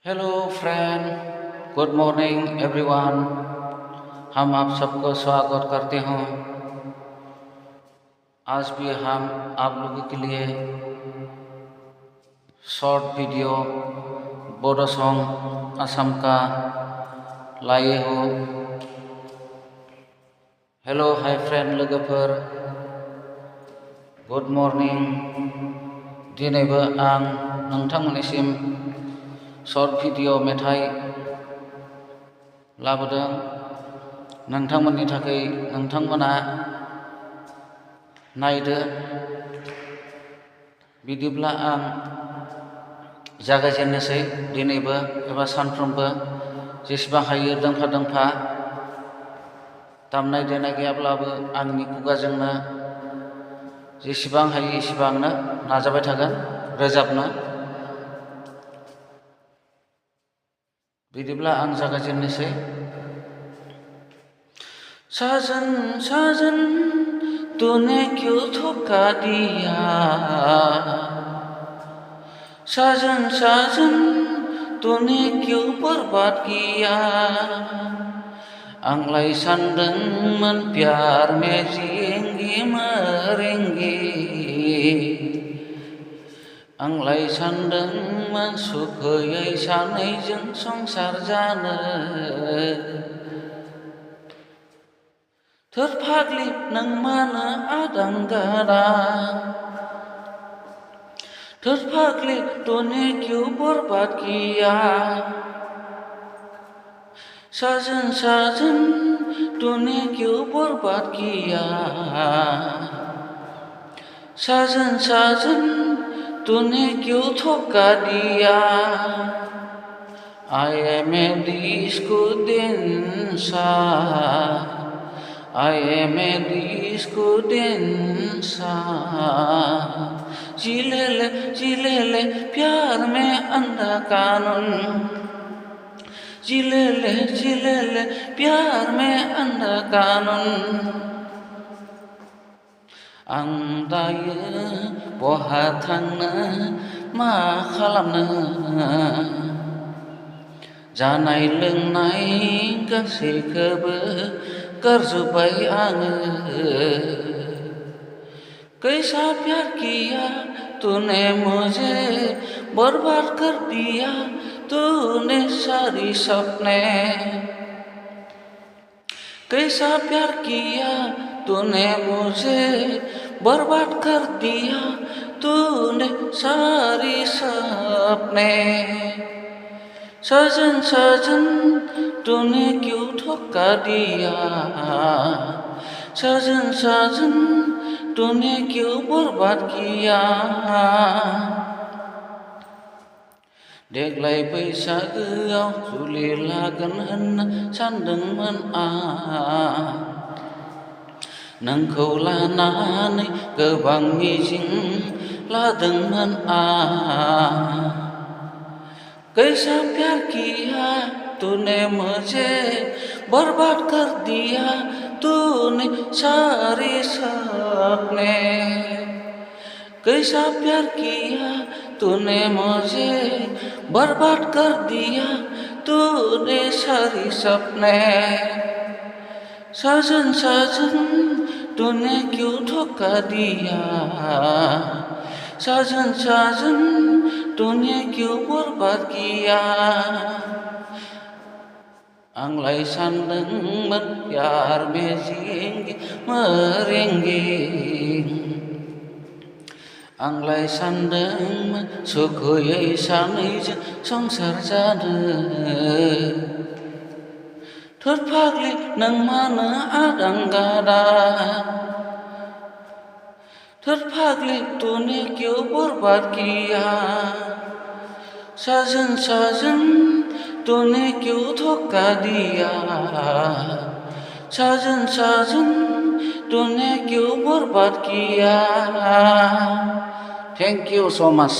Hello friend, good morning everyone. हम आप सबको स्वागत करते हैं। आज भी हम आप लोगों के लिए short video Bodo song Assam का लाए हो। हेलो हाय फ्रेंड लोगोफोर, गुड मॉर्निंग। दिनैबो आं नोंथांमोननिसिम शॉर्ट वीडियो मेथाइ लाबोदों। नोंथांमोननि थाखाय नोंथांमोना नायदो। बिदिब्ला आं जागायजेननोसै। दिनैबो एबा सानफ्रोमबो जेसेबां हायो दोंफा दोंफा दामनाय देनाय गैयाब्लाबो आंनि खुगाजोंनो जेसेबां हायो एसेबांनो नाजाबाय थागोन रोजाबनो। बिदिब्ला आं जागायजेननोसै। साजन साजन तूने क्यों धोखा दिया, साजन साजन तूने क्यों बर्बाद किया। आंलाय सानदोंमोन प्यार में जिएंगे मरेंगे, आंलाय सानदोंमोन सुखुयै सानैजों संसार जानो। थोर फाग्लि नों मानो आदां गादां, थोर फाग्लि तूने क्यों बर्बाद किया। साजन साजन तूने क्यों बर्बाद किया, साजन साजन तूने क्यों धोखा दिया। I am a disco dancer, I am a disco dancer। जी ले प्यार में अंधा कानून, जी ले प्यार में अंधा कानून। आं दायो बहा थांनो मा खालामनो, जानाय लोंनाय गासैखौबो गारजोब्बाय आङो। कैसा प्यार किया तूने मुझे बर्बाद कर दिया, तूने सारी सपने। कैसा प्यार किया तूने मुझे बर्बाद कर दिया, तूने सारी सपने। सजन सजन तूने क्यों धोखा दिया, सजन सजन तूने क्यों बर्बाद किया। देग्लाय बैसागोआव जुलि लागोन होनना सानदोंमोन आं, नोंखौ लानानै गोबां मिजिं लादोंमोन आं। कैसा प्यार किया तूने मुझे बर्बाद कर दिया, तूने सारे सपने। कैसा प्यार किया तूने मुझे बर्बाद कर दिया, तूने सारी सपने। साजन साजन तूने क्यों धोखा दिया, साजन साजन तूने क्यों बर्बाद किया। आंलाय सानदोंमोन प्यार में जिएंगे मरेंगे, आंलाय सानदोंमोन सुखुयै सानैजों संसार जानो। थोर फाग्लि नों मानो आदां गादां, थोर फाग्लि तूने क्यों बर्बाद किया। साजन साजन तूने क्यों धोखा दिया, साजन साजन तूने क्यों बर्बाद किया। Thank you so much.